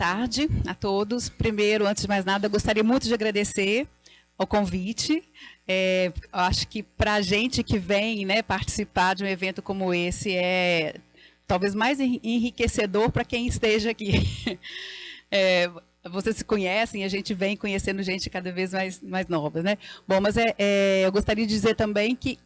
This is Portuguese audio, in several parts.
tarde a todos. Primeiro, antes de mais nada, eu gostaria muito de agradecer ao convite. Acho que para a gente que vem, né, participar de um evento como esse é talvez mais enriquecedor para quem esteja aqui. Vocês se conhecem, a gente vem conhecendo gente cada vez mais nova, né? Bom, mas eu gostaria de dizer também que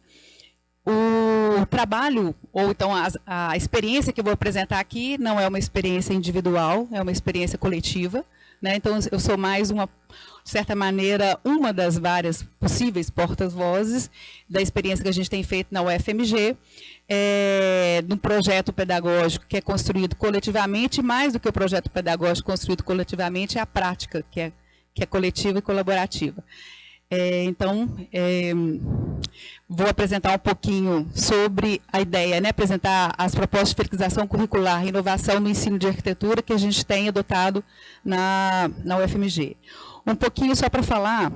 o trabalho, ou então a experiência que eu vou apresentar aqui, não é uma experiência individual, é uma experiência coletiva, né? Então, eu sou mais de certa maneira, uma das várias possíveis portas-vozes da experiência que a gente tem feito na UFMG, de um projeto pedagógico que é construído coletivamente. Mais do que o projeto pedagógico construído coletivamente, é a prática, que é coletiva e colaborativa. Então, vou apresentar um pouquinho sobre a ideia, né, apresentar as propostas de flexibilização curricular e inovação no ensino de arquitetura que a gente tem adotado na UFMG. Um pouquinho só para falar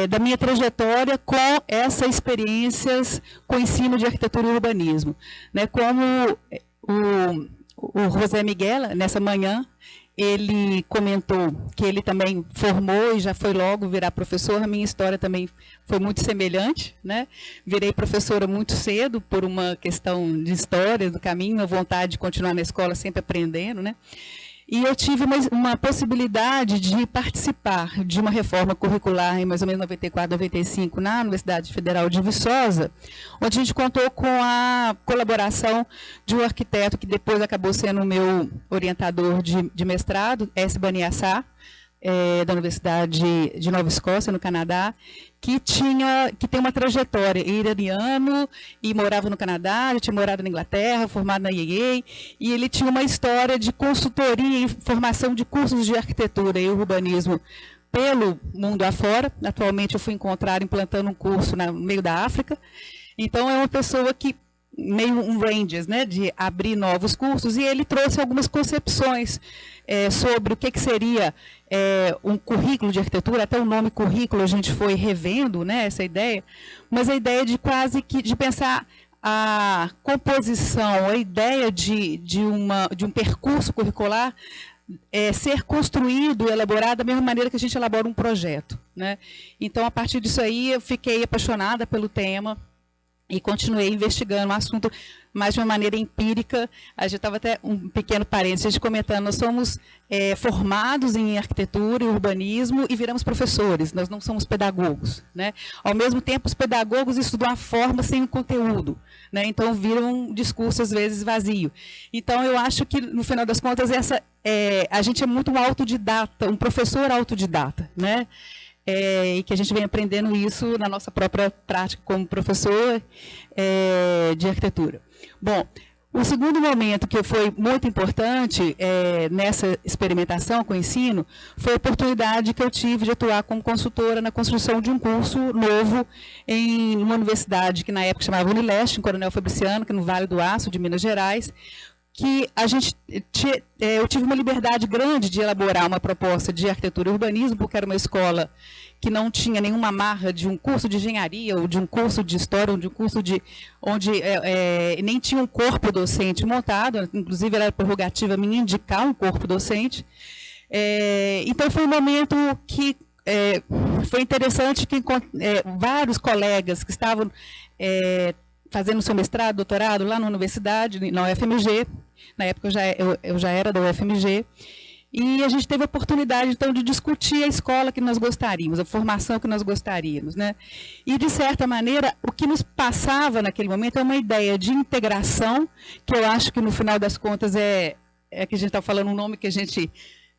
da minha trajetória com essas experiências com ensino de arquitetura e urbanismo. Né, como o José Miguel, nessa manhã, ele comentou que ele também formou e já foi logo virar professor. A minha história também foi muito semelhante, né? Virei professora muito cedo por uma questão de história do caminho, a vontade de continuar na escola sempre aprendendo, né? E eu tive uma possibilidade de participar de uma reforma curricular em mais ou menos 94, 95, na Universidade Federal de Viçosa, onde a gente contou com a colaboração de um arquiteto que depois acabou sendo o meu orientador de mestrado, S. Baniassá, da Universidade de Nova Escócia, no Canadá, que tem uma trajetória iraniano e morava no Canadá, já tinha morado na Inglaterra, formado na IEA, e ele tinha uma história de consultoria e formação de cursos de arquitetura e urbanismo pelo mundo afora. Atualmente eu fui encontrar implantando um curso no meio da África. Então é uma pessoa que meio um ranges, né, de abrir novos cursos, e ele trouxe algumas concepções sobre o que seria um currículo de arquitetura. Até o nome currículo a gente foi revendo, né, essa ideia, mas a ideia de de pensar a composição, a ideia de um percurso curricular ser construído, elaborado da mesma maneira que a gente elabora um projeto, né? Então, a partir disso aí, eu fiquei apaixonada pelo tema e continuei investigando o assunto, mas de uma maneira empírica. A gente estava até um pequeno parênteses, a gente comentando, nós somos formados em arquitetura e urbanismo e viramos professores, nós não somos pedagogos, né? Ao mesmo tempo, os pedagogos estudam a forma sem o conteúdo, né? Então viram um discurso, às vezes, vazio. Então, eu acho que, no final das contas, a gente é muito um autodidata, um professor autodidata, né? E que a gente vem aprendendo isso na nossa própria prática como professor de arquitetura. Bom, o segundo momento que foi muito importante nessa experimentação com o ensino foi a oportunidade que eu tive de atuar como consultora na construção de um curso novo em uma universidade que na época chamava Unileste, em Coronel Fabriciano, que é no Vale do Aço, de Minas Gerais, que eu tive uma liberdade grande de elaborar uma proposta de arquitetura e urbanismo, porque era uma escola que não tinha nenhuma amarra de um curso de engenharia, ou de um curso de história, ou de um curso onde nem tinha um corpo docente montado, inclusive era prerrogativa minha indicar um corpo docente. Então, foi um momento que foi interessante, que vários colegas que estavam fazendo seu mestrado, doutorado lá na universidade, na UFMG, na época eu já era da UFMG, e a gente teve a oportunidade, então, de discutir a escola que nós gostaríamos, a formação que nós gostaríamos, né? E, de certa maneira, o que nos passava naquele momento é uma ideia de integração, que eu acho que, no final das contas, que a gente está falando um nome que a gente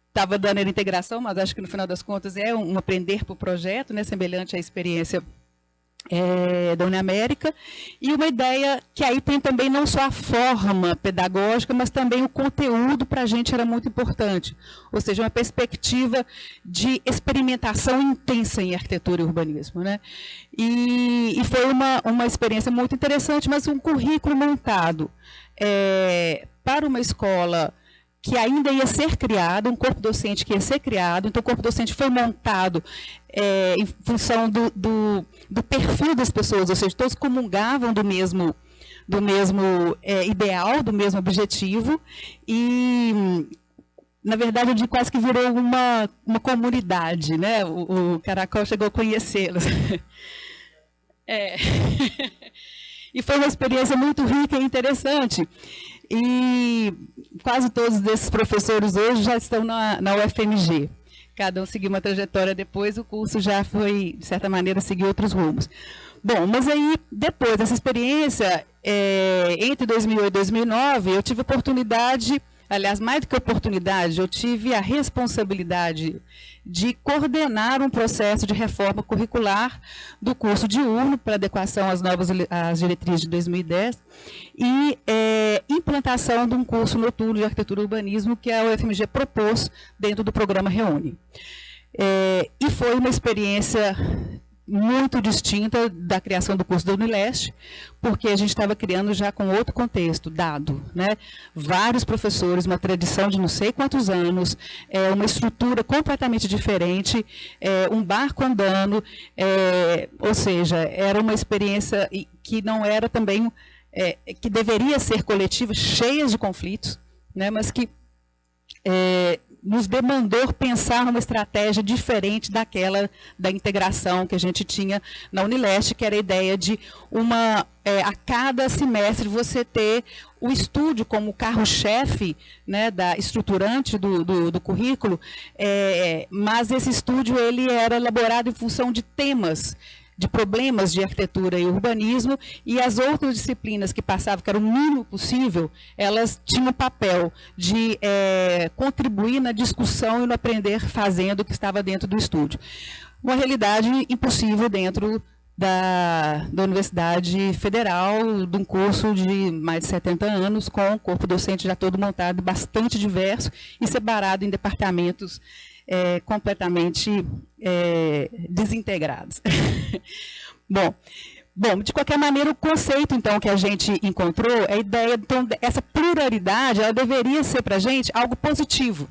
estava dando era integração, mas acho que, no final das contas, é um aprender por projeto, né, semelhante à experiência da Uniamérica, e uma ideia que aí tem também não só a forma pedagógica, mas também o conteúdo para a gente era muito importante, ou seja, uma perspectiva de experimentação intensa em arquitetura e urbanismo, né? E foi uma experiência muito interessante, mas um currículo montado para uma escola que ainda ia ser criado, um corpo docente que ia ser criado. Então, o corpo docente foi montado em função do perfil das pessoas, ou seja, todos comungavam do ideal, do mesmo objetivo, e, na verdade, eu digo quase que virou uma comunidade, né? O Caracol chegou a conhecê-los. E foi uma experiência muito rica e interessante. E quase todos desses professores hoje já estão na UFMG. Cada um seguiu uma trajetória depois, o curso já foi, de certa maneira, seguir outros rumos. Bom, mas aí, depois dessa experiência, entre 2008 e 2009, eu tive oportunidade, aliás, mais do que oportunidade, eu tive a responsabilidade de coordenar um processo de reforma curricular do curso diurno para adequação às diretrizes de 2010 e implantação de um curso noturno de arquitetura e urbanismo que a UFMG propôs dentro do programa Reúne. E foi uma experiência muito distinta da criação do curso da Unileste, porque a gente estava criando já com outro contexto, dado, né? Vários professores, uma tradição de não sei quantos anos, uma estrutura completamente diferente, um barco andando, ou seja, era uma experiência que não era também, que deveria ser coletiva, cheia de conflitos, né? Mas que nos demandou pensar numa estratégia diferente daquela da integração que a gente tinha na Unileste, que era a ideia de a cada semestre você ter o estúdio como carro-chefe, né, da estruturante do currículo, mas esse estúdio ele era elaborado em função de temas, de problemas de arquitetura e urbanismo, e as outras disciplinas que passavam, que era o mínimo possível, elas tinham o papel de contribuir na discussão e no aprender fazendo o que estava dentro do estúdio. Uma realidade impossível dentro da Universidade Federal, de um curso de mais de 70 anos, com o corpo docente já todo montado, bastante diverso, e separado em departamentos completamente desintegrados. Bom, de qualquer maneira, o conceito, então, que a gente encontrou, a ideia, então, essa pluralidade, ela deveria ser para a gente algo positivo,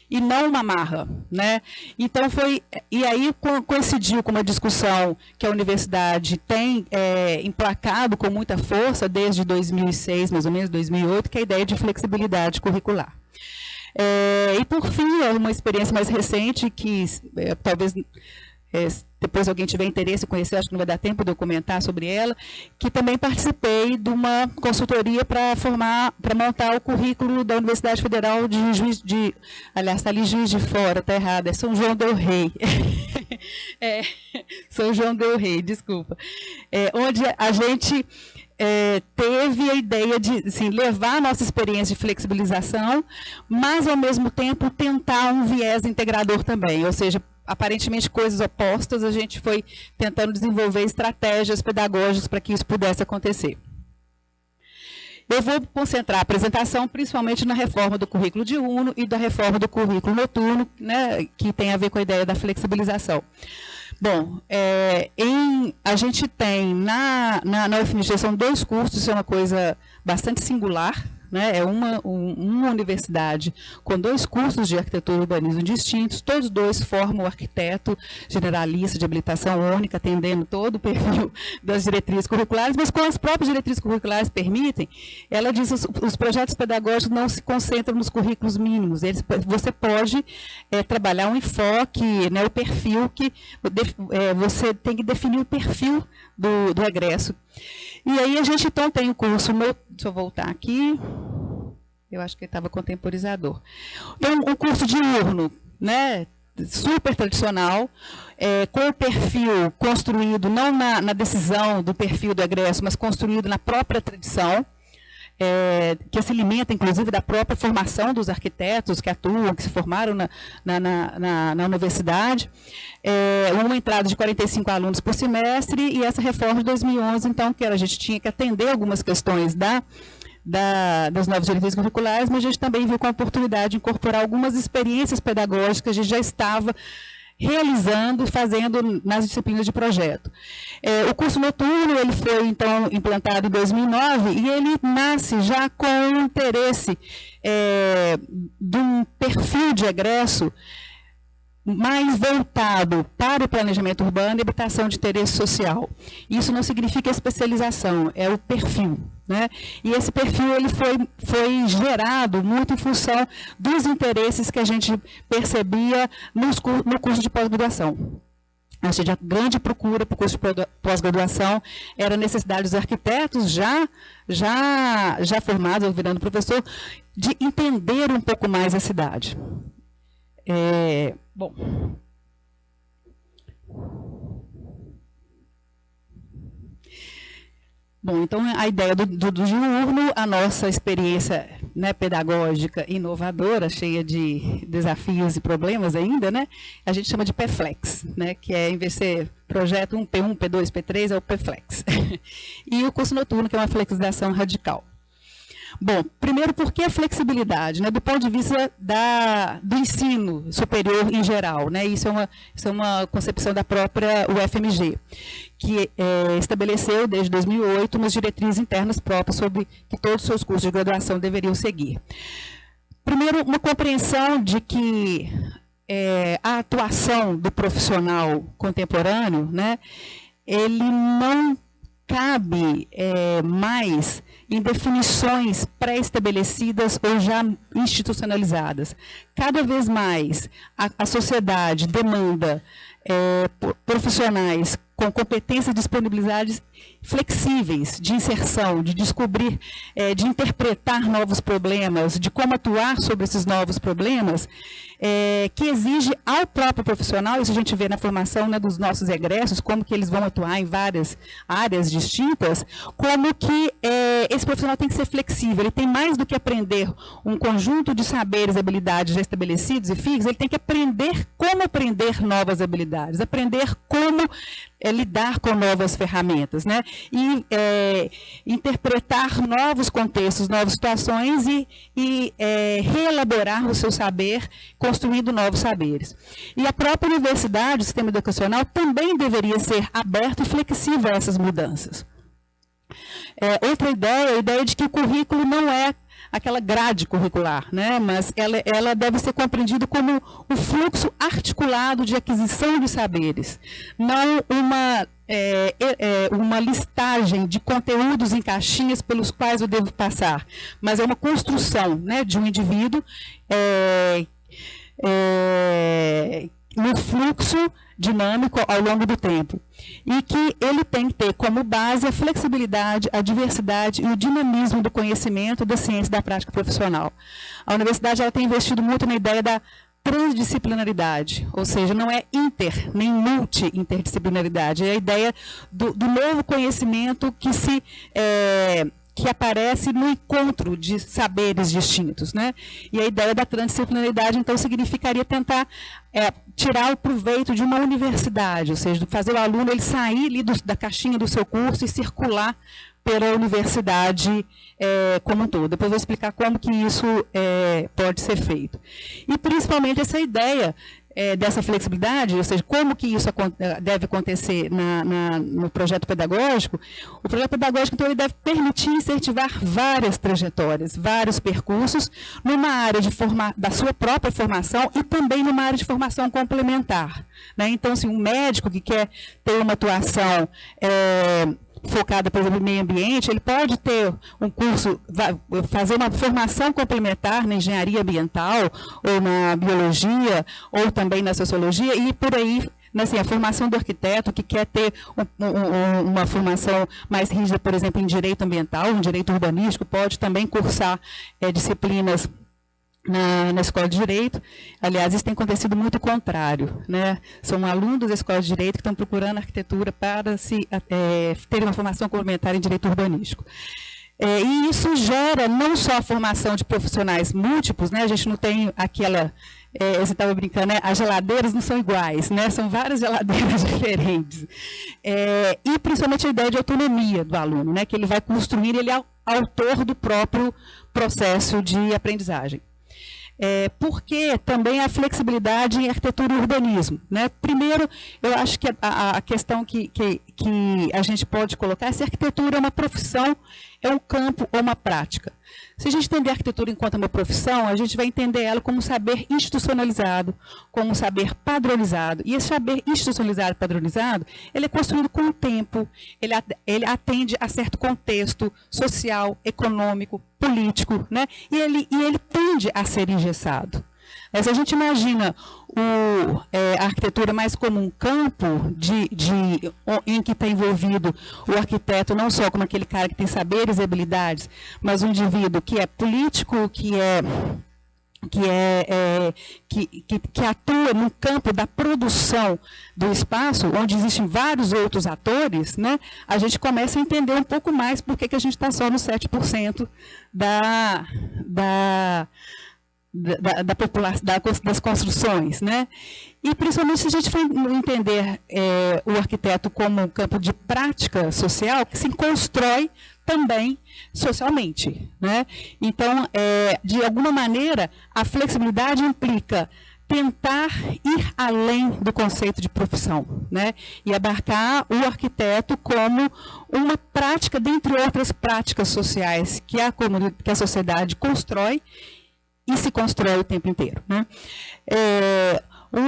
e não uma marra, né? Então e aí coincidiu com uma discussão que a universidade tem emplacado com muita força desde 2006, mais ou menos 2008, que é a ideia de flexibilidade curricular. E por fim, uma experiência mais recente que talvez depois alguém tiver interesse em conhecer, acho que não vai dar tempo de eu comentar sobre ela, que também participei de uma consultoria para montar o currículo da Universidade Federal aliás, está ali Juiz de Fora, está errado, é São João del Rei. São João del Rei, desculpa. Onde a gente teve a ideia de assim, levar a nossa experiência de flexibilização, mas, ao mesmo tempo, tentar um viés integrador também, ou seja, aparentemente coisas opostas, a gente foi tentando desenvolver estratégias pedagógicas para que isso pudesse acontecer. Eu vou concentrar a apresentação principalmente na reforma do currículo diurno e da reforma do currículo noturno, né, que tem a ver com a ideia da flexibilização. Bom, a gente tem na UFMG são 2 cursos, isso é uma coisa bastante singular, né? É uma universidade com 2 cursos de arquitetura e urbanismo distintos, todos 2 formam o arquiteto generalista de habilitação única, atendendo todo o perfil das diretrizes curriculares, mas como as próprias diretrizes curriculares permitem, ela diz que os projetos pedagógicos não se concentram nos currículos mínimos, você pode trabalhar um enfoque, né, o perfil que você tem que definir o perfil do egresso. E aí a gente então tem o curso, deixa eu voltar aqui, eu acho que ele estava contemporizador. Então, um curso diurno, né, super tradicional, com o perfil construído não na decisão do perfil do egresso, mas construído na própria tradição, que se alimenta, inclusive, da própria formação dos arquitetos que atuam, que se formaram na universidade. Uma entrada de 45 alunos por semestre, e essa reforma de 2011, então, que a gente tinha que atender algumas questões das novas diretrizes curriculares, mas a gente também viu com a oportunidade de incorporar algumas experiências pedagógicas que a gente já estava realizando, fazendo nas disciplinas de projeto. O curso noturno ele foi, então, implantado em 2009 e ele nasce já com o interesse de um perfil de egresso mais voltado para o planejamento urbano e habitação de interesse social. Isso não significa especialização, é o perfil, né? E esse perfil ele foi gerado muito em função dos interesses que a gente percebia no curso de pós-graduação. A grande procura para o curso de pós-graduação era a necessidade dos arquitetos já formados, ou virando professor, de entender um pouco mais a cidade. Bom, então a ideia do diurno, a nossa experiência, né, pedagógica inovadora, cheia de desafios e problemas ainda, né, a gente chama de PFLEX, né, que é, em vez de ser projeto 1, P1, P2, P3, é o PFLEX. E o curso noturno, que é uma flexibilização radical. Bom, primeiro, por que a flexibilidade? Né, do ponto de vista do ensino superior em geral. Né, isso é uma concepção da própria UFMG, que estabeleceu, desde 2008, umas diretrizes internas próprias sobre que todos os seus cursos de graduação deveriam seguir. Primeiro, uma compreensão de que a atuação do profissional contemporâneo, né, ele não cabe mais em definições pré-estabelecidas ou já institucionalizadas. Cada vez mais a sociedade demanda profissionais com competências e disponibilidades flexíveis, de inserção, de descobrir, de interpretar novos problemas, de como atuar sobre esses novos problemas, que exige ao próprio profissional, isso a gente vê na formação, né, dos nossos egressos, como que eles vão atuar em várias áreas distintas, como que esse profissional tem que ser flexível, ele tem mais do que aprender um conjunto de saberes e habilidades já estabelecidos e fixos, ele tem que aprender como aprender novas habilidades, aprender como lidar com novas ferramentas, né? E interpretar novos contextos, novas situações e reelaborar o seu saber, construindo novos saberes. E a própria universidade, o sistema educacional, também deveria ser aberto e flexível a essas mudanças. Outra ideia é a ideia de que o currículo não é aquela grade curricular, né? Mas ela deve ser compreendida como o fluxo articulado de aquisição de saberes, não uma listagem de conteúdos em caixinhas pelos quais eu devo passar, mas é uma construção, né, de um indivíduo no fluxo dinâmico ao longo do tempo. E que ele tem que ter como base a flexibilidade, a diversidade e o dinamismo do conhecimento, da ciência e da prática profissional. A universidade ela tem investido muito na ideia da transdisciplinaridade, ou seja, não é nem multi-interdisciplinaridade, é a ideia do novo conhecimento que aparece no encontro de saberes distintos, né? E a ideia da transdisciplinaridade, então, significaria tentar tirar o proveito de uma universidade, ou seja, fazer o aluno ele sair ali da caixinha do seu curso e circular pela universidade como um todo. Depois eu vou explicar como que isso pode ser feito. E, principalmente, essa ideia dessa flexibilidade, ou seja, como que isso deve acontecer no projeto pedagógico. O projeto pedagógico, então, ele deve permitir incentivar várias trajetórias, vários percursos, numa área da sua própria formação e também numa área de formação complementar, né? Então, assim, um médico que quer ter uma atuação focada, por exemplo, no meio ambiente, ele pode ter um curso, fazer uma formação complementar na engenharia ambiental, ou na biologia, ou também na sociologia, e por aí, assim, a formação do arquiteto que quer ter uma formação mais rígida, por exemplo, em direito ambiental, em direito urbanístico, pode também cursar disciplinas na escola de direito. Aliás, isso tem acontecido muito o contrário, né? São alunos da escola de direito que estão procurando arquitetura para terem uma formação complementar em direito urbanístico. E isso gera não só a formação de profissionais múltiplos, né? A gente não tem aquela... você estava brincando, né? As geladeiras não são iguais, né? São várias geladeiras diferentes. E principalmente a ideia de autonomia do aluno, né? Que ele vai construir, ele é autor do próprio processo de aprendizagem. Porque também a flexibilidade em arquitetura e urbanismo, né? Primeiro, eu acho que a questão que que a gente pode colocar é se a arquitetura é uma profissão, é um campo ou uma prática. Se a gente entender a arquitetura enquanto uma profissão, a gente vai entender ela como um saber institucionalizado, como um saber padronizado. E esse saber institucionalizado e padronizado, ele é construído com o tempo, ele atende a certo contexto social, econômico, político, né? E ele tende a ser engessado. Se a gente imagina a arquitetura mais como um campo em que está envolvido o arquiteto, não só como aquele cara que tem saberes e habilidades, mas um indivíduo que é político, que atua no campo da produção do espaço, onde existem vários outros atores, né, a gente começa a entender um pouco mais por que a gente está só no 7% da população, das construções, né? E principalmente se a gente for entender o arquiteto como um campo de prática social que se constrói também socialmente, né? Então, de alguma maneira, a flexibilidade implica tentar ir além do conceito de profissão, né? E abarcar o arquiteto como uma prática, dentre outras práticas sociais que a sociedade constrói e se constrói o tempo inteiro, né?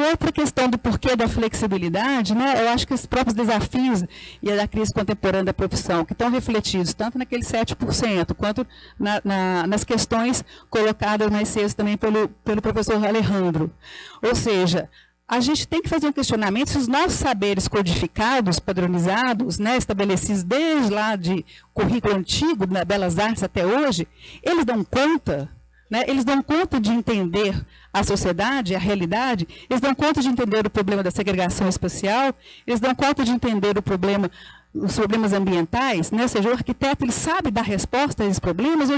Outra questão do porquê da flexibilidade, né, eu acho que os próprios desafios e da crise contemporânea da profissão, que estão refletidos tanto naqueles 7%, quanto nas questões colocadas mais cedo também pelo professor Alejandro. Ou seja, a gente tem que fazer um questionamento se os nossos saberes codificados, padronizados, né, estabelecidos desde lá de currículo antigo, na Belas Artes até hoje, eles dão conta. Né? Eles dão conta de entender a sociedade, a realidade, eles dão conta de entender o problema da segregação espacial, eles dão conta de entender os problemas ambientais, né? Ou seja, o arquiteto ele sabe dar resposta a esses problemas, ou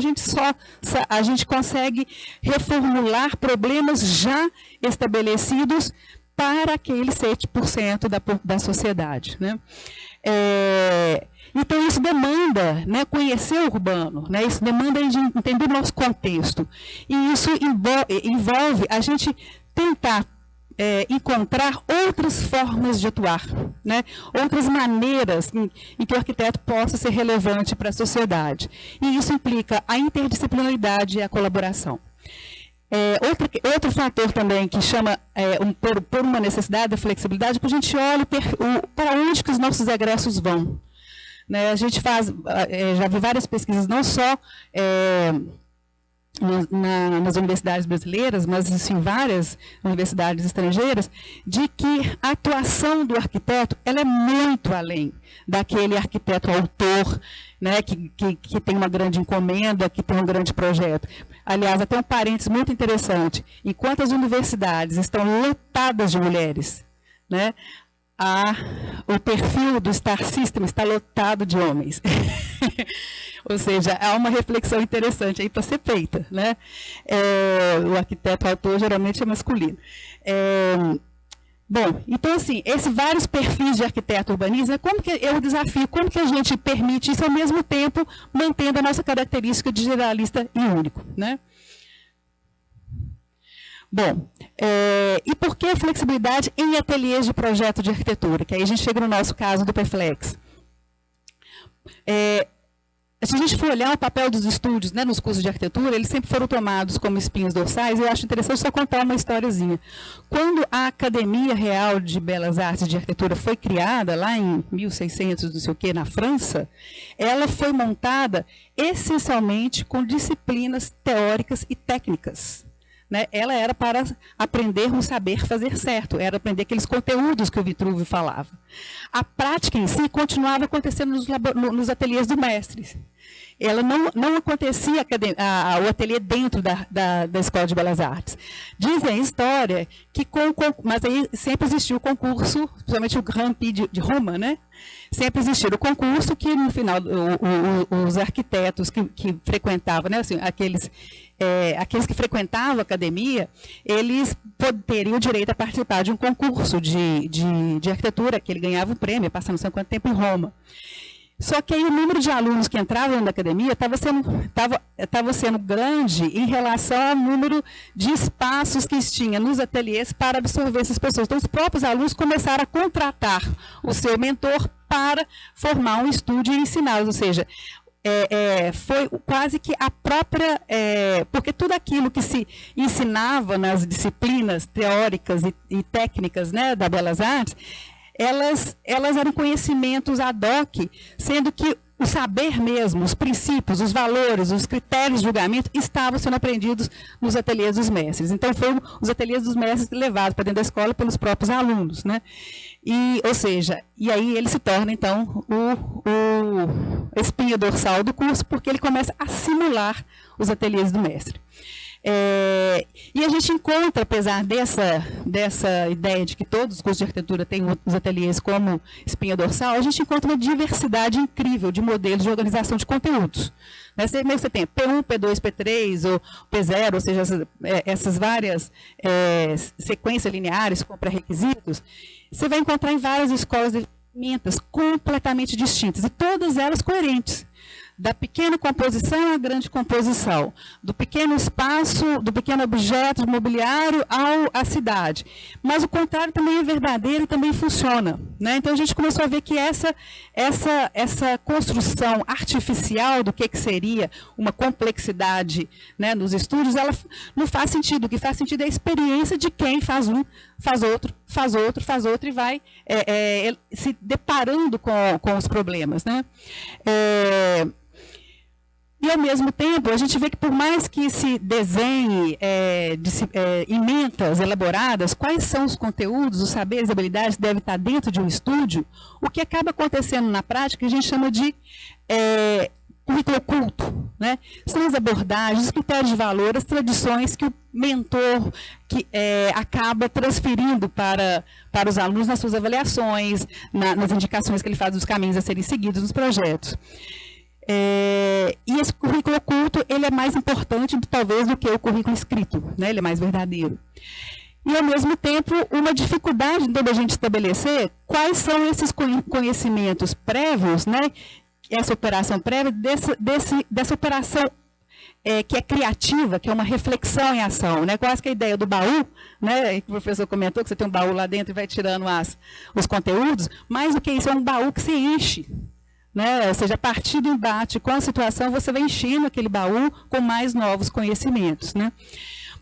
a gente consegue reformular problemas já estabelecidos para aquele 7% da sociedade, né? Então, isso demanda, né, conhecer o urbano, né, isso demanda de entender o nosso contexto. E isso envolve a gente tentar encontrar outras formas de atuar, né, outras maneiras em que o arquiteto possa ser relevante para a sociedade. E isso implica a interdisciplinaridade e a colaboração. Outro fator também que chama por uma necessidade da flexibilidade, que a gente olha para onde que os nossos egressos vão. Né, a gente já vi várias pesquisas, não só nas universidades brasileiras, mas em várias universidades estrangeiras, de que a atuação do arquiteto ela é muito além daquele arquiteto autor, né, que tem uma grande encomenda, que tem um grande projeto. Aliás, até um parênteses muito interessante, enquanto as universidades estão lotadas de mulheres, né, o perfil do Star System está lotado de homens. Ou seja, há uma reflexão interessante aí para ser feita, né? O arquiteto autor geralmente é masculino. Bom, então assim, esses vários perfis de arquiteto urbanista, como que é o desafio, como que a gente permite isso ao mesmo tempo, mantendo a nossa característica de generalista e único, né? Bom, e por que a flexibilidade em ateliês de projeto de arquitetura? Que aí a gente chega no nosso caso do Perflex. Se a gente for olhar o papel dos estúdios, né, nos cursos de arquitetura, eles sempre foram tomados como espinhos dorsais, e eu acho interessante só contar uma historiazinha. Quando a Academia Real de Belas Artes de Arquitetura foi criada, lá em 1600, não sei o quê, na França, ela foi montada essencialmente com disciplinas teóricas e técnicas. Né, ela era para aprender um saber fazer certo, era aprender aqueles conteúdos que o Vitruvio falava. A prática em si continuava acontecendo nos ateliês do mestre. Ela não acontecia o ateliê dentro da Escola de Belas Artes. Dizem a história que, mas aí sempre existiu o concurso, principalmente o Grand Prix de Roma, né? Sempre existiu o concurso que, no final, os arquitetos que frequentavam, né, assim, aqueles que frequentavam a academia, eles teriam o direito a participar de um concurso de arquitetura, que ele ganhava um prêmio, passando não sei quanto tempo em Roma. Só que aí o número de alunos que entravam na academia estava sendo grande em relação ao número de espaços que tinha nos ateliês para absorver essas pessoas. Então, os próprios alunos começaram a contratar o seu mentor para formar um estúdio e ensiná-los. Ou seja, foi quase que a própria... porque tudo aquilo que se ensinava nas disciplinas teóricas e técnicas, né, da Belas Artes, elas eram conhecimentos ad hoc, sendo que o saber mesmo, os princípios, os valores, os critérios de julgamento estavam sendo aprendidos nos ateliês dos mestres. Então, foram os ateliês dos mestres levados para dentro da escola pelos próprios alunos, né? Ou seja, e aí ele se torna, então, o espinha dorsal do curso, porque ele começa a simular os ateliês do mestre. E a gente encontra, apesar dessa ideia de que todos os cursos de arquitetura têm os ateliês como espinha dorsal, a gente encontra uma diversidade incrível de modelos de organização de conteúdos. Você tem P1, P2, P3, ou P0, ou seja, essas várias sequências lineares com pré-requisitos, você vai encontrar em várias escolas de ferramentas completamente distintas, e todas elas coerentes. Da pequena composição à grande composição, do pequeno espaço, do pequeno objeto mobiliário à cidade. Mas o contrário também é verdadeiro e também funciona, né? Então a gente começou a ver que essa construção artificial do que seria uma complexidade, né, nos estúdios, ela não faz sentido. O que faz sentido é a experiência de quem faz um, faz outro, faz outro, faz outro e vai se deparando com os problemas, né? E, ao mesmo tempo, a gente vê que, por mais que se desenhe emendas elaboradas, quais são os conteúdos, os saberes e habilidades que devem estar dentro de um estúdio, o que acaba acontecendo na prática, a gente chama de currículo oculto, né? São as abordagens, os critérios de valor, as tradições que o mentor acaba transferindo para os alunos nas suas avaliações, nas indicações que ele faz dos caminhos a serem seguidos nos projetos. E esse currículo oculto, ele é mais importante, talvez, do que o currículo escrito, né? Ele é mais verdadeiro. E, ao mesmo tempo, uma dificuldade da gente estabelecer quais são esses conhecimentos prévios, né? Essa operação prévia, dessa operação que é criativa, que é uma reflexão em ação, né? Quase que a ideia do baú, né? Que o professor comentou, que você tem um baú lá dentro e vai tirando os conteúdos, mais do que isso, é um baú que se enche. Né? Ou seja, a partir do embate com a situação, você vai enchendo aquele baú com mais novos conhecimentos. Né?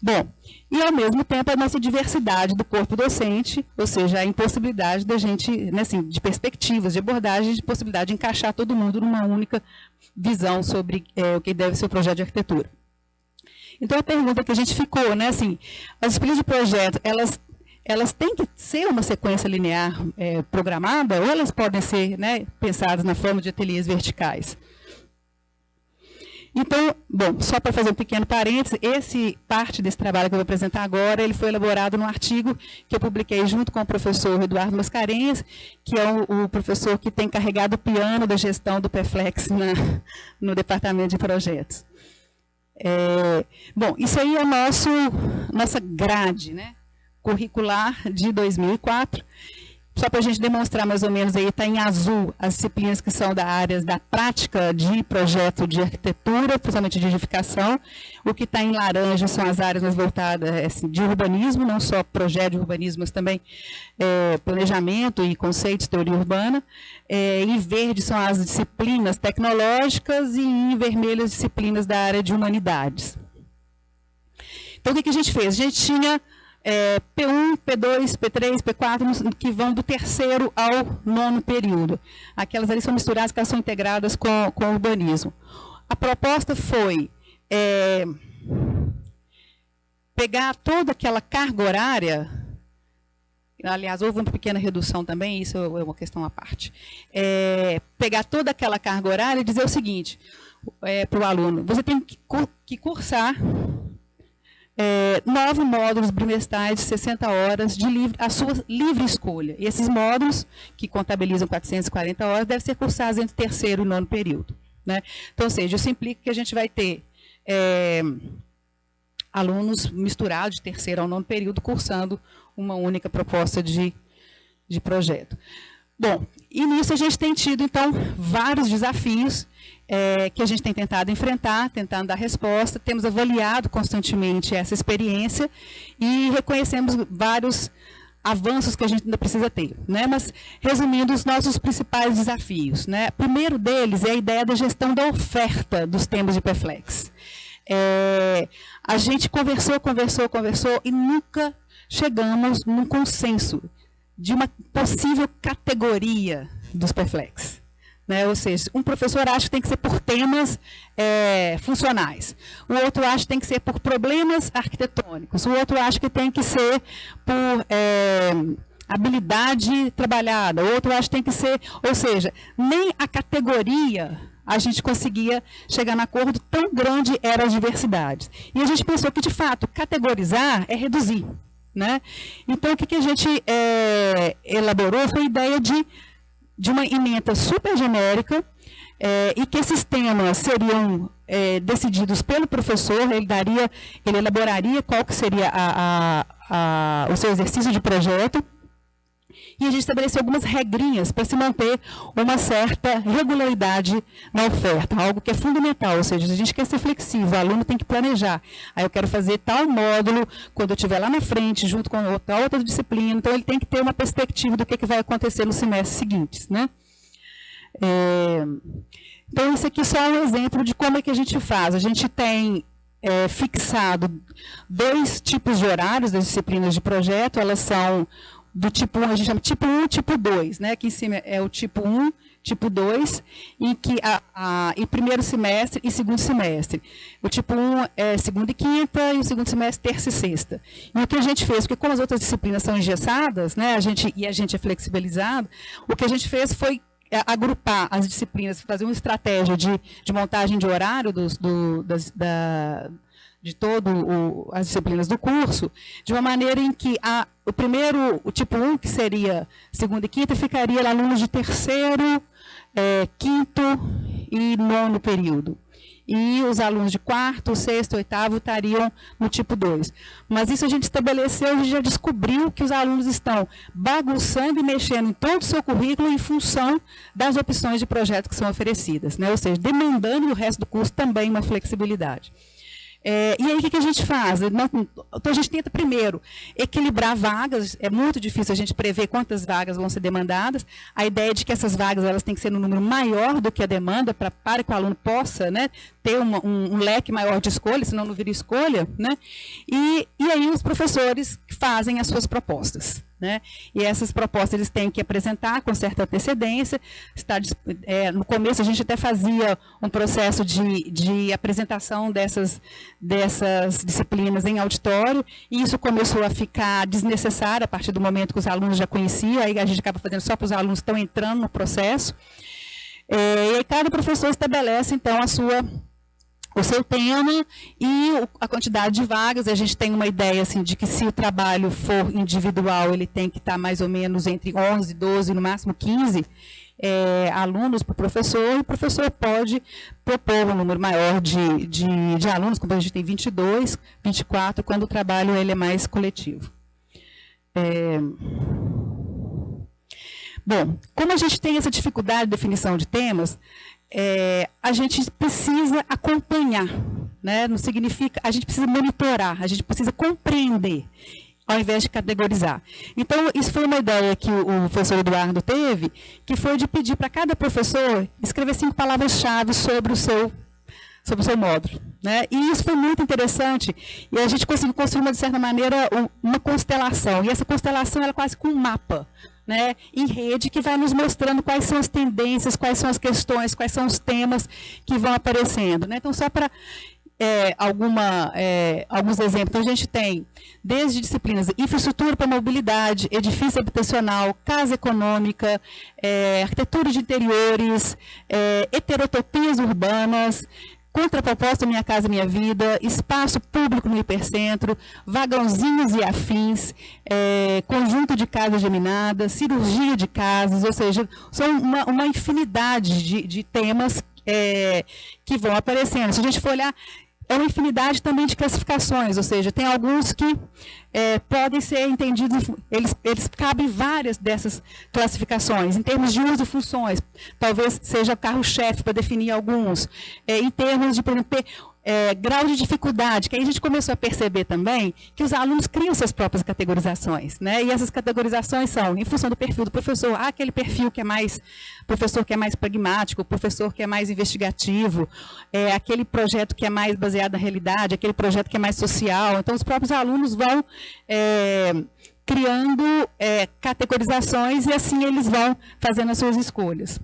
Bom, e ao mesmo tempo a nossa diversidade do corpo docente, ou seja, a impossibilidade da gente, né, assim, de perspectivas, de abordagem, de possibilidade de encaixar todo mundo numa única visão sobre o que deve ser o projeto de arquitetura. Então, a pergunta que a gente ficou, né, assim, as disciplinas de projeto, elas têm que ser uma sequência linear programada, ou elas podem ser, né, pensadas na forma de ateliês verticais? Então, bom, só para fazer um pequeno parênteses, parte desse trabalho que eu vou apresentar agora, ele foi elaborado num artigo que eu publiquei junto com o professor Eduardo Mascarenhas, que é o professor que tem carregado o piano da gestão do PEFLEX no departamento de projetos. Bom, isso aí é nossa grade, né, curricular de 2004, só para a gente demonstrar mais ou menos, aí está em azul as disciplinas que são da área da prática de projeto de arquitetura, principalmente de edificação. O que está em laranja são as áreas mais voltadas assim, de urbanismo, não só projeto de urbanismo, mas também planejamento e conceitos de teoria urbana. Em verde são as disciplinas tecnológicas e em vermelho as disciplinas da área de humanidades. Então, o que a gente fez? A gente tinha P1, P2, P3, P4, que vão do terceiro ao 9º período. Aquelas ali são misturadas, que elas são integradas com o urbanismo. A proposta foi pegar toda aquela carga horária, aliás, houve uma pequena redução também, isso é uma questão à parte, pegar toda aquela carga horária e dizer o seguinte para o aluno: você tem que cursar 9 módulos bimestrais de 60 horas a sua livre escolha. E esses módulos, que contabilizam 440 horas, devem ser cursados entre o 3º e o 9º período. Né? Então, ou seja, isso implica que a gente vai ter alunos misturados de 3º ao 9º período cursando uma única proposta de projeto. Bom, e nisso a gente tem tido, então, vários desafios que a gente tem tentado enfrentar, tentando dar resposta, temos avaliado constantemente essa experiência e reconhecemos vários avanços que a gente ainda precisa ter, né? Mas, resumindo, os nossos principais desafios, né? O primeiro deles é a ideia da gestão da oferta dos temas de PEFLEX. A gente conversou e nunca chegamos num consenso de uma possível categoria dos PEFLEX. Né? Ou seja, um professor acha que tem que ser por temas funcionais, o outro acha que tem que ser por problemas arquitetônicos, o outro acha que tem que ser por habilidade trabalhada, o outro acha que tem que ser, ou seja, nem a categoria a gente conseguia chegar no acordo, tão grande eram as diversidades. E a gente pensou que, de fato, categorizar é reduzir. Né? Então, o que a gente elaborou foi a ideia de uma ementa super genérica e que esses temas seriam decididos pelo professor, ele elaboraria qual que seria o seu exercício de projeto, e a gente estabeleceu algumas regrinhas para se manter uma certa regularidade na oferta, algo que é fundamental, ou seja, a gente quer ser flexível, o aluno tem que planejar. Aí eu quero fazer tal módulo, quando eu estiver lá na frente, junto com outra disciplina, então ele tem que ter uma perspectiva do que vai acontecer nos semestres seguintes. Né? Então, isso aqui só é um exemplo de como é que a gente faz. A gente tem fixado 2 tipos de horários das disciplinas de projeto, elas são do tipo 1, a gente chama tipo 1 e tipo 2, né? Aqui em cima é o tipo 1, tipo 2, em que e primeiro semestre e segundo semestre. O tipo 1 é segunda e quinta, e o segundo semestre terça e sexta. E o que a gente fez, porque como as outras disciplinas são engessadas, né, a gente é flexibilizado, o que a gente fez foi agrupar as disciplinas, fazer uma estratégia de montagem de horário de todas as disciplinas do curso, de uma maneira em que o tipo 1, que seria segunda e quinta, ficaria lá alunos de terceiro, quinto e nono período. E os alunos de quarto, sexto, oitavo estariam no tipo 2. Mas isso a gente estabeleceu, a gente já descobriu que os alunos estão bagunçando e mexendo em todo o seu currículo em função das opções de projeto que são oferecidas, né? Ou seja, demandando o resto do curso também uma flexibilidade. E aí, o que a gente faz? Então, a gente tenta, primeiro, equilibrar vagas. É muito difícil a gente prever quantas vagas vão ser demandadas. A ideia é de que essas vagas elas têm que ser num número maior do que a demanda, para que o aluno possa, né, ter um leque maior de escolha, senão não vira escolha. Né? E aí, os professores fazem as suas propostas. Né? E essas propostas eles têm que apresentar com certa antecedência. No começo a gente até fazia um processo de apresentação dessas disciplinas em auditório, e isso começou a ficar desnecessário a partir do momento que os alunos já conheciam, aí a gente acaba fazendo só para os alunos que estão entrando no processo. E aí cada professor estabelece então o seu tema e a quantidade de vagas. A gente tem uma ideia assim, de que se o trabalho for individual, ele tem que estar mais ou menos entre 11, 12, no máximo 15 alunos para o professor, e o professor pode propor um número maior de alunos, como a gente tem 22, 24, quando o trabalho ele é mais coletivo. Bom, como a gente tem essa dificuldade de definição de temas, a gente precisa acompanhar, né? Não significa, a gente precisa monitorar, a gente precisa compreender, ao invés de categorizar. Então, isso foi uma ideia que o professor Eduardo teve, que foi de pedir para cada professor escrever 5 palavras-chave sobre o seu módulo. Né? E isso foi muito interessante, e a gente conseguiu construir, de certa maneira, uma constelação, e essa constelação ela é quase como um mapa, né, em rede, que vai nos mostrando quais são as tendências, quais são as questões, quais são os temas que vão aparecendo. Né? Então, só para alguns exemplos, então, a gente tem desde disciplinas de infraestrutura para mobilidade, edifício habitacional, casa econômica, arquitetura de interiores, heterotopias urbanas, contraproposta Minha Casa Minha Vida, espaço público no hipercentro, vagãozinhos e afins, conjunto de casas geminadas, cirurgia de casas, ou seja, são uma infinidade de temas que vão aparecendo. Se a gente for olhar, é uma infinidade também de classificações, ou seja, tem alguns que podem ser entendidos, eles cabem várias dessas classificações, em termos de uso e funções, talvez seja carro-chefe para definir alguns, em termos de, por exemplo, grau de dificuldade, que aí a gente começou a perceber também que os alunos criam suas próprias categorizações, né? E essas categorizações são em função do perfil do professor, aquele perfil que é mais, professor que é mais pragmático, professor que é mais investigativo, aquele projeto que é mais baseado na realidade, aquele projeto que é mais social. Então, os próprios alunos vão criando categorizações e assim eles vão fazendo as suas escolhas.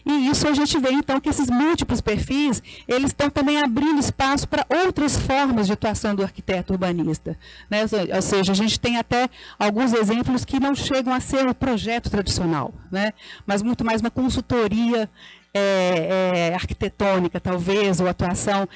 E isso a gente vê, então, que esses múltiplos perfis, eles estão também abrindo espaço para outras formas de atuação do arquiteto urbanista, né? Ou seja, a gente tem até alguns exemplos que não chegam a ser um projeto tradicional, né? Mas muito mais uma consultoria arquitetônica, talvez, ou atuação.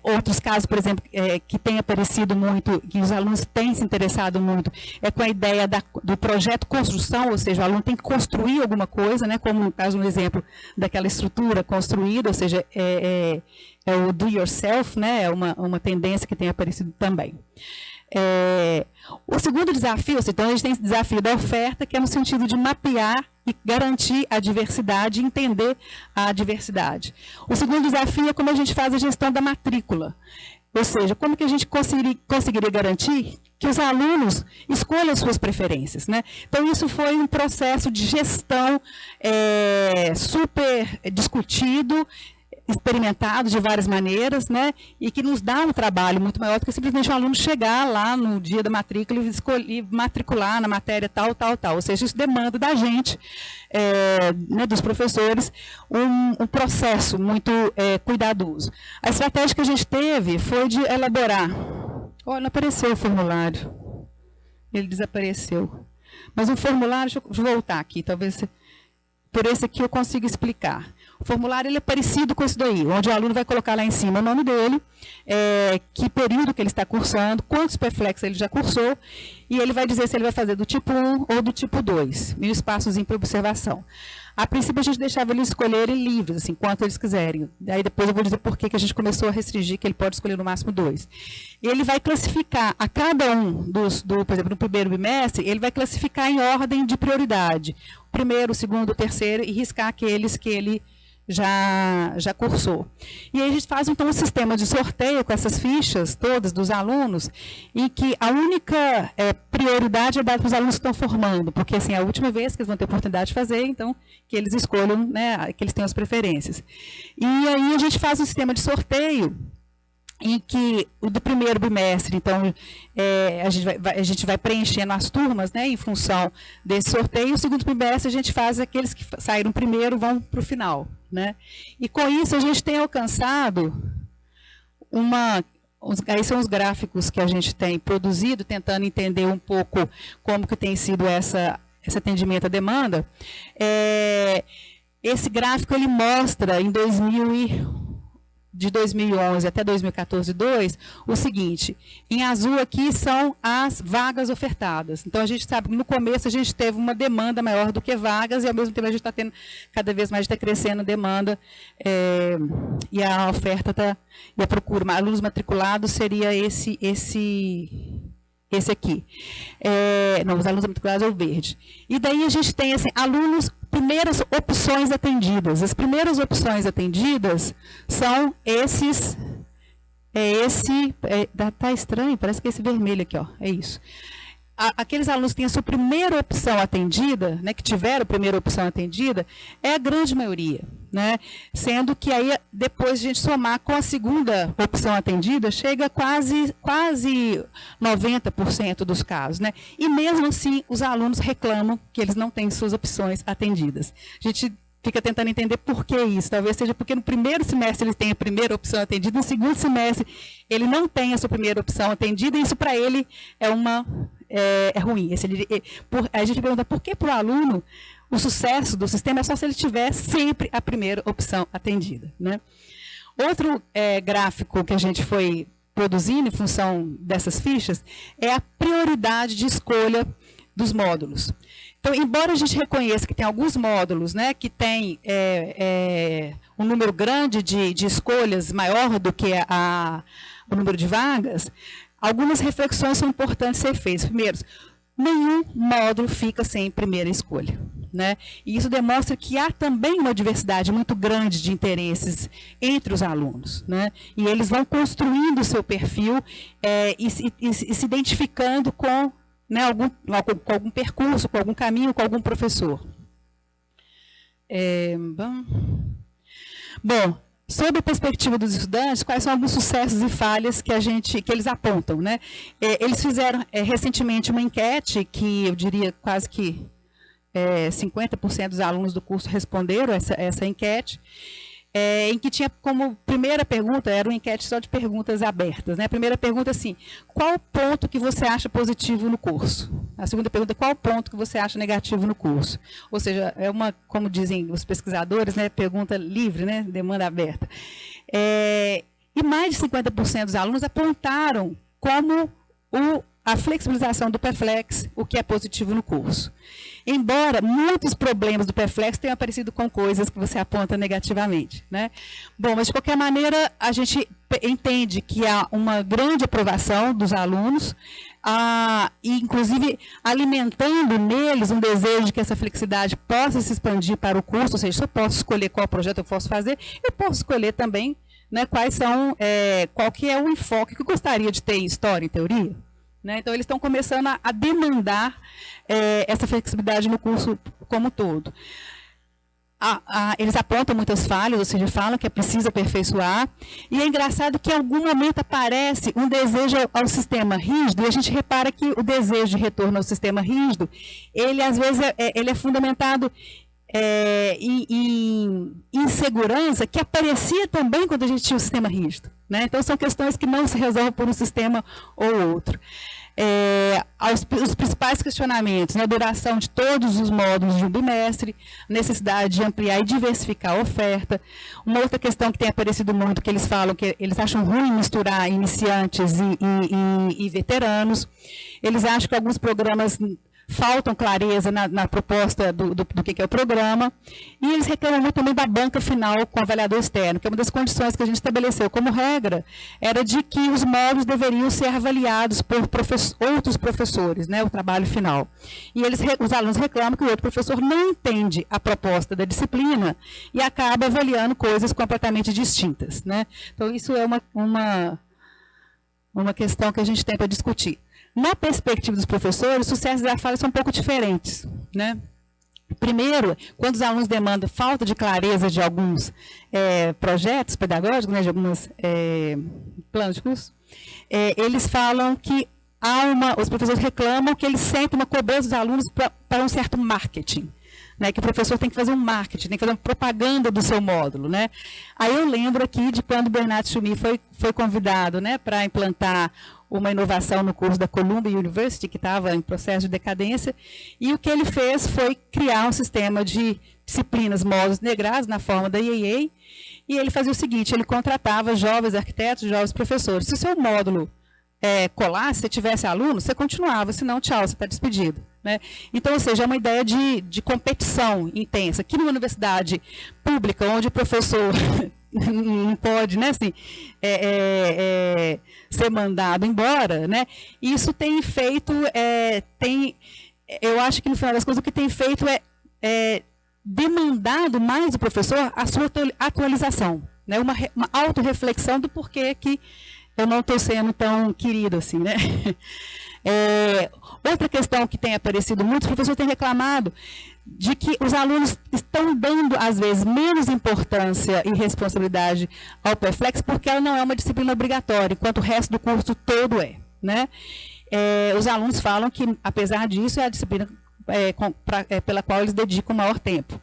Outros casos, por exemplo, que tem aparecido muito, que os alunos têm se interessado muito, é com a ideia do projeto construção, ou seja, o aluno tem que construir alguma coisa, né, como no caso, no exemplo daquela estrutura construída, ou seja, é o do yourself, né, é uma tendência que tem aparecido também. O segundo desafio, então a gente tem esse desafio da oferta, que é no sentido de mapear e garantir a diversidade, entender a diversidade. O segundo desafio é como a gente faz a gestão da matrícula, ou seja, como que a gente conseguiria garantir que os alunos escolham suas preferências, né? Então, isso foi um processo de gestão super discutido, experimentado de várias maneiras, né, e que nos dá um trabalho muito maior do que simplesmente o aluno chegar lá no dia da matrícula e matricular na matéria tal. Ou seja, isso demanda da gente, né, dos professores, um processo muito cuidadoso. A estratégia que a gente teve foi de elaborar. Olha, não apareceu o formulário. Ele desapareceu. Mas o formulário, deixa eu voltar aqui, talvez por esse aqui eu consiga explicar. O formulário ele é parecido com esse daí, onde o aluno vai colocar lá em cima o nome dele, que período que ele está cursando, quantos PFLEX ele já cursou, e ele vai dizer se ele vai fazer do tipo 1 ou do tipo 2, e um espaçozinho para observação. A princípio, a gente deixava eles escolherem livres, assim, quanto eles quiserem. Aí depois eu vou dizer por que a gente começou a restringir, que ele pode escolher no máximo 2. Ele vai classificar a cada um por exemplo, no primeiro bimestre, ele vai classificar em ordem de prioridade. O primeiro, o segundo, o terceiro, e riscar aqueles que ele já cursou. E aí a gente faz, então, um sistema de sorteio com essas fichas todas dos alunos, em que a única prioridade é dada para os alunos que estão formando, porque, assim, é a última vez que eles vão ter oportunidade de fazer, então, que eles escolham, né, que eles tenham as preferências. E aí a gente faz um sistema de sorteio, em que o do primeiro bimestre, então, a gente vai preenchendo as turmas, né, em função desse sorteio. O segundo bimestre, a gente faz aqueles que saíram primeiro, vão para o final, né? E com isso, a gente tem alcançado aí são os gráficos que a gente tem produzido, tentando entender um pouco como que tem sido esse atendimento à demanda. Esse gráfico, ele mostra, de 2011 até 2014-2, o seguinte: em azul aqui são as vagas ofertadas. Então, a gente sabe que no começo a gente teve uma demanda maior do que vagas, e ao mesmo tempo a gente está tendo, cada vez mais está crescendo a demanda, e a oferta e a procura. Alunos matriculados seria esse aqui. Não, os alunos matriculados é o verde. E daí a gente tem, assim, alunos, primeiras opções atendidas. As primeiras opções atendidas são esses. Tá estranho, parece que é esse vermelho aqui, ó. É isso. Aqueles alunos que têm a sua primeira opção atendida, né, que tiveram a primeira opção atendida, é a grande maioria, né? Sendo que aí, depois de a gente somar com a segunda opção atendida, chega a quase 90% dos casos, né? E mesmo assim, os alunos reclamam que eles não têm suas opções atendidas. A gente fica tentando entender por que isso. Talvez seja porque no primeiro semestre ele tem a primeira opção atendida, no segundo semestre ele não tem a sua primeira opção atendida, e isso para ele é ruim. A gente pergunta por que para o aluno o sucesso do sistema é só se ele tiver sempre a primeira opção atendida, né? Outro gráfico que a gente foi produzindo em função dessas fichas é a prioridade de escolha dos módulos. Então, embora a gente reconheça que tem alguns módulos, né, que tem um número grande de escolhas maior do que o número de vagas, algumas reflexões são importantes ser feitas. Primeiro, nenhum módulo fica sem primeira escolha, né? E isso demonstra que há também uma diversidade muito grande de interesses entre os alunos, né? E eles vão construindo o seu perfil e se identificando com, né, com algum percurso, com algum caminho, com algum professor. Bom, sobre a perspectiva dos estudantes, quais são alguns sucessos e falhas que eles apontam, né? Eles fizeram recentemente uma enquete que eu diria quase que 50% dos alunos do curso responderam essa enquete, em que tinha como primeira pergunta, era uma enquete só de perguntas abertas, né? A primeira pergunta assim, qual ponto que você acha positivo no curso? A segunda pergunta, qual ponto que você acha negativo no curso? Ou seja, é uma, como dizem os pesquisadores, né, pergunta livre, né, demanda aberta. E mais de 50% dos alunos apontaram como a flexibilização do PEFLEX, o que é positivo no curso. Embora muitos problemas do PEFLEX tenham aparecido com coisas que você aponta negativamente, né? Bom, mas de qualquer maneira, a gente entende que há uma grande aprovação dos alunos, e inclusive alimentando neles um desejo de que essa flexibilidade possa se expandir para o curso, ou seja, se eu posso escolher qual projeto eu posso fazer, eu posso escolher também, né, qual que é o enfoque que eu gostaria de ter em História, em Teoria. Né? Então, eles estão começando a demandar essa flexibilidade no curso como um todo. Eles apontam muitas falhas, ou seja, falam que é preciso aperfeiçoar. E é engraçado que em algum momento aparece um desejo ao sistema rígido, e a gente repara que o desejo de retorno ao sistema rígido, ele às vezes ele é fundamentado em insegurança que aparecia também quando a gente tinha o sistema rígido, né? Então, são questões que não se resolvem por um sistema ou outro. Os principais questionamentos, né, a duração de todos os módulos de um bimestre, necessidade de ampliar e diversificar a oferta. Uma outra questão que tem aparecido muito, que eles falam que eles acham ruim misturar iniciantes e veteranos. Eles acham que alguns programas faltam clareza na proposta do que é o programa, e eles reclamam muito também da banca final com avaliador externo, que é uma das condições que a gente estabeleceu como regra, era de que os módulos deveriam ser avaliados por outros professores, né, o trabalho final. E os alunos reclamam que o outro professor não entende a proposta da disciplina e acaba avaliando coisas completamente distintas, né? Então, isso é uma questão que a gente tem para discutir. Na perspectiva dos professores, os sucessos e falhas são um pouco diferentes, né? Primeiro, quando os alunos demandam falta de clareza de alguns projetos pedagógicos, né, de alguns planos de curso, eles falam que os professores reclamam que eles sentem uma cobrança dos alunos para um certo marketing. Né, que o professor tem que fazer um marketing, tem que fazer uma propaganda do seu módulo. Né? Aí eu lembro aqui de quando o Bernard Tschumi foi convidado, né, para implantar uma inovação no curso da Columbia University, que estava em processo de decadência, e o que ele fez foi criar um sistema de disciplinas, módulos integrados na forma da IAA, e ele fazia o seguinte, ele contratava jovens arquitetos, jovens professores. Se o seu módulo colasse, se tivesse aluno, você continuava, senão tchau, você está despedido. Né? Então, ou seja, é uma ideia de competição intensa. Aqui numa universidade pública, onde o professor não pode, né, assim, ser mandado embora, né? Isso tem feito, eu acho que no final das contas o que tem feito é demandado mais do professor a sua atualização, né? Uma autorreflexão do porquê que eu não estou sendo tão querido assim, né? Outra questão que tem aparecido muito, os professores têm reclamado de que os alunos estão dando, às vezes, menos importância e responsabilidade ao PEFLEX porque ela não é uma disciplina obrigatória, enquanto o resto do curso todo é. Né? Os alunos falam que, apesar disso, é a disciplina pela qual eles dedicam maior tempo.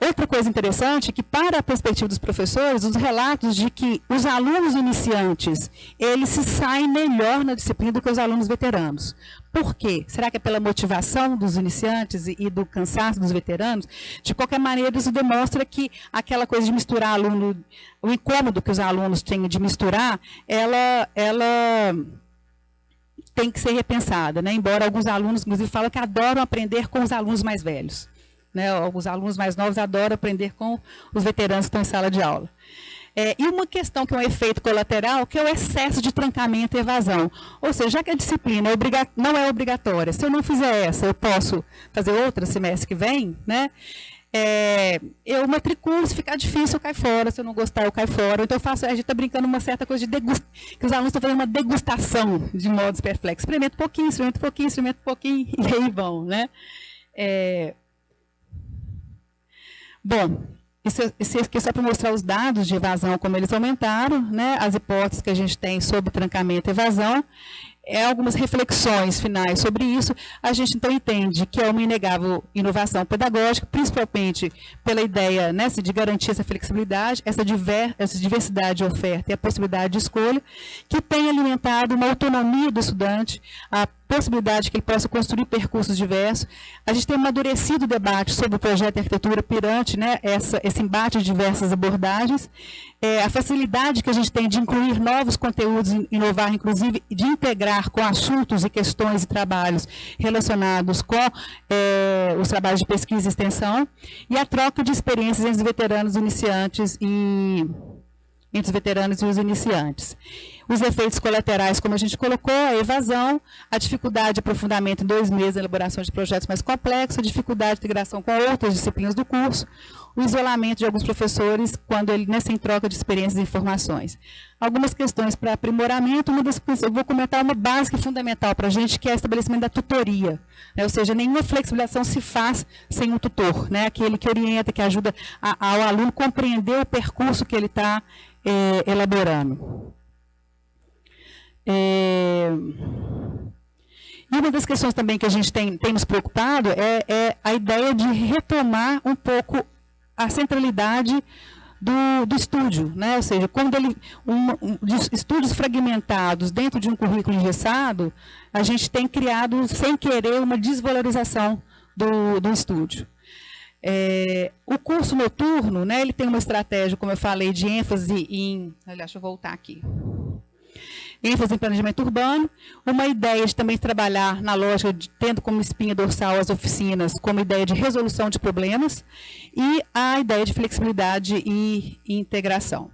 Outra coisa interessante é que, para a perspectiva dos professores, os relatos de que os alunos iniciantes, eles se saem melhor na disciplina do que os alunos veteranos. Por quê? Será que é pela motivação dos iniciantes e do cansaço dos veteranos? De qualquer maneira, isso demonstra que aquela coisa de misturar aluno, o incômodo que os alunos têm de misturar, tem que ser repensada, né? Embora alguns alunos, inclusive, falam que adoram aprender com os alunos mais velhos. Né? Os alunos mais novos adoram aprender com os veteranos que estão em sala de aula. E uma questão que é um efeito colateral, que é o excesso de trancamento e evasão. Ou seja, já que a disciplina não é obrigatória, se eu não fizer essa, eu posso fazer outra semestre que vem, né? Eu matriculo, se ficar difícil, eu caio fora, se eu não gostar, eu caio fora. Então, a gente está brincando uma certa coisa de que os alunos estão fazendo uma degustação de modo superflex. Experimenta um pouquinho, experimenta um pouquinho, experimenta um pouquinho, e aí vão, né? Bom, isso aqui é só para mostrar os dados de evasão, como eles aumentaram, né? As hipóteses que a gente tem sobre trancamento e evasão. Algumas reflexões finais sobre isso. A gente, então, entende que é uma inegável inovação pedagógica, principalmente pela ideia, né, de garantir essa flexibilidade, essa diversidade de oferta e a possibilidade de escolha, que tem alimentado uma autonomia do estudante, a possibilidade que ele possa construir percursos diversos. A gente tem amadurecido o debate sobre o projeto de arquitetura perante, né, esse embate de diversas abordagens, a facilidade que a gente tem de incluir novos conteúdos, inovar, inclusive, de integrar com assuntos e questões e trabalhos relacionados com os trabalhos de pesquisa e extensão, e a troca de experiências entre os veteranos iniciantes entre os veteranos e os iniciantes. Os efeitos colaterais, como a gente colocou, a evasão, a dificuldade de aprofundamento em 2 meses na elaboração de projetos mais complexos, a dificuldade de integração com outras disciplinas do curso, o isolamento de alguns professores quando ele sem troca de experiências e informações. Algumas questões para aprimoramento, eu vou comentar uma básica e fundamental para a gente, que é o estabelecimento da tutoria, né? Ou seja, nenhuma flexibilização se faz sem um tutor, né? Aquele que orienta, que ajuda ao aluno compreender o percurso que ele está elaborando. E uma das questões também que a gente tem nos preocupado é a ideia de retomar um pouco a centralidade do estúdio, né? Ou seja, quando estudos fragmentados dentro de um currículo engessado, a gente tem criado, sem querer, uma desvalorização do estúdio. O curso noturno, né, ele tem uma estratégia, como eu falei, de ênfase em... Aliás, deixa eu voltar aqui. ênfase em planejamento urbano, uma ideia de também trabalhar na lógica de tendo como espinha dorsal as oficinas, como ideia de resolução de problemas, e a ideia de flexibilidade e integração.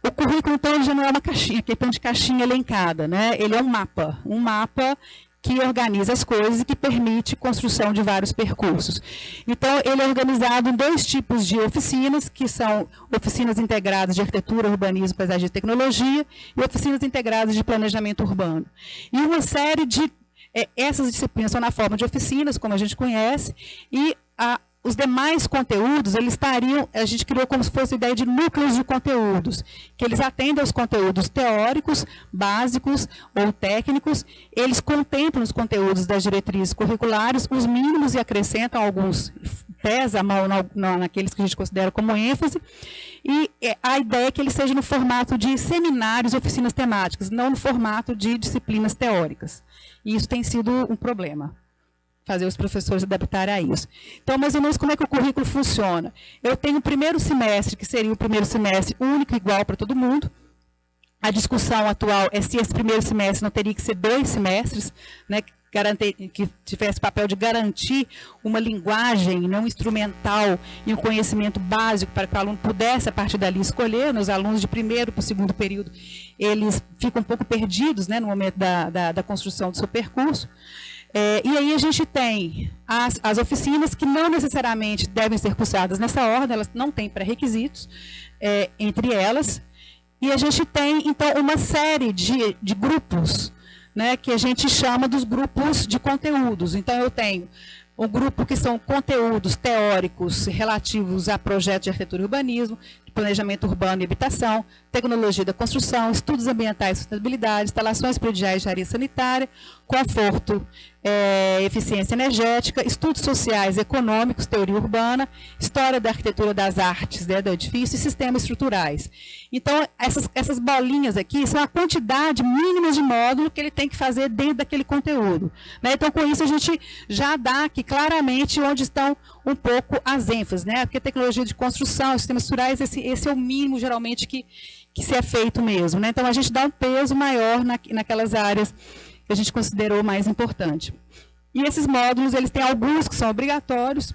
O currículo, então, ele já não é uma caixinha, questão de caixinha elencada, né? Ele é um mapa que organiza as coisas e que permite construção de vários percursos. Então, ele é organizado em 2 tipos de oficinas, que são oficinas integradas de arquitetura, urbanismo, paisagem e tecnologia, e oficinas integradas de planejamento urbano. E uma série de... essas disciplinas são na forma de oficinas, como a gente conhece, e os demais conteúdos, eles estariam, a gente criou como se fosse a ideia de núcleos de conteúdos, que eles atendem aos conteúdos teóricos, básicos ou técnicos, eles contemplam os conteúdos das diretrizes curriculares, os mínimos, e acrescentam alguns, pesa a mão naqueles que a gente considera como ênfase, e a ideia é que ele seja no formato de seminários, oficinas temáticas, não no formato de disciplinas teóricas. E isso tem sido um problema, fazer os professores adaptarem a isso. Então, mais ou menos, como é que o currículo funciona? Eu tenho o primeiro semestre, que seria o primeiro semestre único, igual para todo mundo. A discussão atual é se esse primeiro semestre não teria que ser 2 semestres, né, que tivesse papel de garantir uma linguagem não instrumental e um conhecimento básico para que o aluno pudesse, a partir dali, escolher. Os alunos de primeiro para o segundo período, eles ficam um pouco perdidos, né, no momento da construção do seu percurso. E aí a gente tem as oficinas, que não necessariamente devem ser cursadas nessa ordem, elas não têm pré-requisitos entre elas, e a gente tem, então, uma série de grupos, né, que a gente chama dos grupos de conteúdos. Então, eu tenho um grupo que são conteúdos teóricos relativos a projetos de arquitetura e urbanismo, planejamento urbano e habitação, tecnologia da construção, estudos ambientais e sustentabilidade, instalações prediais de área sanitária, conforto eficiência energética, estudos sociais, econômicos, teoria urbana, história da arquitetura das artes, né, do edifício e sistemas estruturais. Então, essas bolinhas aqui são a quantidade mínima de módulo que ele tem que fazer dentro daquele conteúdo, né? Então, com isso, a gente já dá aqui claramente onde estão um pouco as ênfases, né? Porque tecnologia de construção, sistemas estruturais, esse é o mínimo, geralmente, que se é feito mesmo, né? Então, a gente dá um peso maior naquelas áreas que a gente considerou mais importante. E esses módulos, eles têm alguns que são obrigatórios,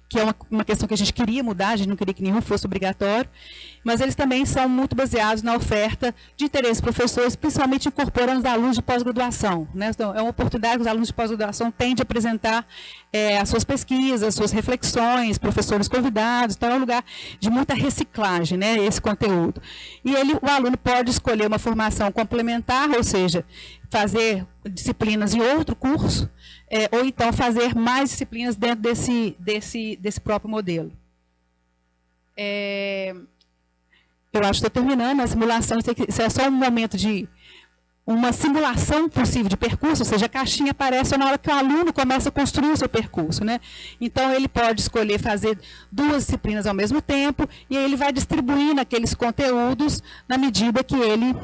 que é uma questão que a gente queria mudar, a gente não queria que nenhum fosse obrigatório, mas eles também são muito baseados na oferta de interesse dos professores, principalmente incorporando os alunos de pós-graduação, né? Então, é uma oportunidade que os alunos de pós-graduação têm de apresentar as suas pesquisas, as suas reflexões, professores convidados, então é um lugar de muita reciclagem, né, esse conteúdo. E o aluno pode escolher uma formação complementar, ou seja, fazer disciplinas em outro curso, ou então fazer mais disciplinas dentro desse próprio modelo. Eu acho que estou terminando a simulação, isso é só um momento de uma simulação possível de percurso, ou seja, a caixinha aparece na hora que o aluno começa a construir o seu percurso, né? Então, ele pode escolher fazer 2 disciplinas ao mesmo tempo, e aí ele vai distribuindo aqueles conteúdos na medida que ele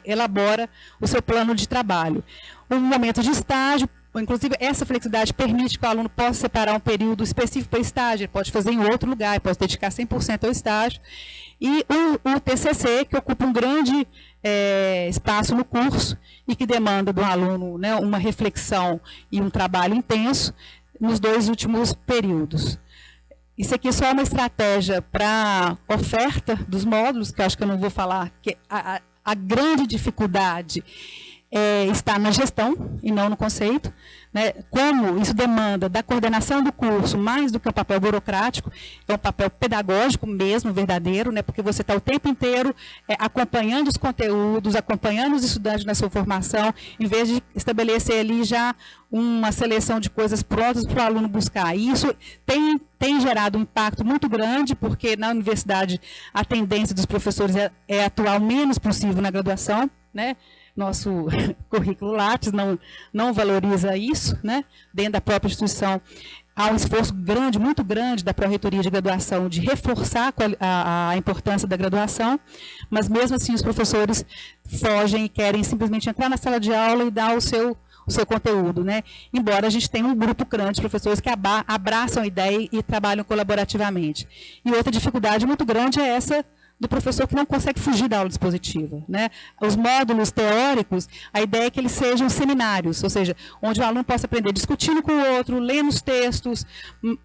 elabora o seu plano de trabalho. Um momento de estágio, inclusive essa flexibilidade permite que o aluno possa separar um período específico para estágio, ele pode fazer em outro lugar, ele pode dedicar 100% ao estágio. E o TCC, que ocupa um grande espaço no curso e que demanda do aluno, né, uma reflexão e um trabalho intenso nos 2 últimos períodos. Isso aqui é só uma estratégia para oferta dos módulos, que eu acho que eu não vou falar, que a grande dificuldade está na gestão e não no conceito, né? Como isso demanda da coordenação do curso, mais do que o papel burocrático, é um papel pedagógico mesmo, verdadeiro, né? Porque você está o tempo inteiro acompanhando os conteúdos, acompanhando os estudantes na sua formação, em vez de estabelecer ali já uma seleção de coisas prontas para o aluno buscar. E isso tem gerado um impacto muito grande, porque na universidade a tendência dos professores é atuar o menos possível na graduação, né? Nosso currículo Lattes não valoriza isso, né? Dentro da própria instituição há um esforço grande, muito grande da Pró-Reitoria de Graduação de reforçar a importância da graduação, mas mesmo assim os professores fogem e querem simplesmente entrar na sala de aula e dar o seu conteúdo, né? Embora a gente tenha um grupo grande de professores que abraçam a ideia e trabalham colaborativamente. E outra dificuldade muito grande é essa do professor que não consegue fugir da aula dispositiva, né? Os módulos teóricos, a ideia é que eles sejam seminários, ou seja, onde o aluno possa aprender discutindo com o outro, lendo os textos,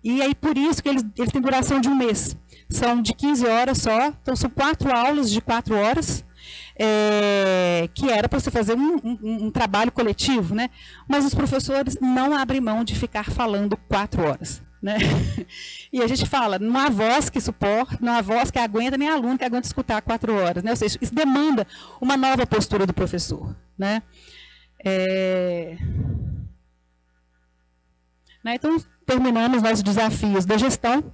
e aí por isso que eles têm duração de 1 mês. São de 15 horas só, então são 4 aulas de 4 horas, que era para você fazer um trabalho coletivo, né? Mas os professores não abrem mão de ficar falando 4 horas. Né? E a gente fala, não há voz que suporta, não há voz que aguenta, nem aluno que aguenta escutar 4 horas. Né? Ou seja, isso demanda uma nova postura do professor. Né? Então, terminamos nossos desafios da gestão,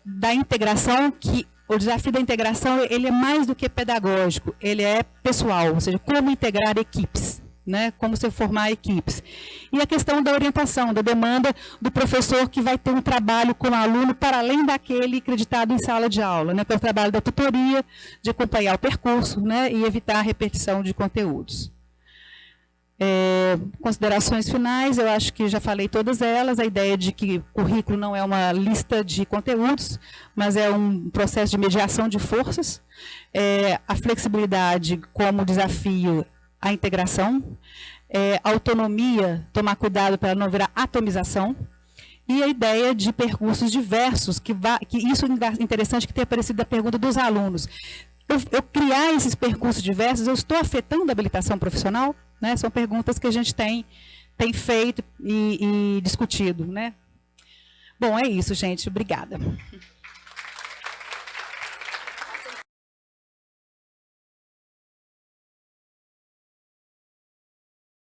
da integração, que o desafio da integração ele é mais do que pedagógico, ele é pessoal, ou seja, como integrar equipes. Né, como você formar equipes. E a questão da orientação, da demanda do professor que vai ter um trabalho com o aluno para além daquele acreditado em sala de aula, né, que é o trabalho da tutoria, de acompanhar o percurso, né, e evitar a repetição de conteúdos. Considerações finais, eu acho que já falei todas elas, a ideia de que currículo não é uma lista de conteúdos, mas é um processo de mediação de forças, a flexibilidade como desafio, a integração, autonomia, tomar cuidado para não virar atomização, e a ideia de percursos diversos, que isso é interessante que tenha aparecido da pergunta dos alunos. Eu criar esses percursos diversos, eu estou afetando a habilitação profissional? Né? São perguntas que a gente tem feito e discutido. Né? Bom, é isso, gente. Obrigada.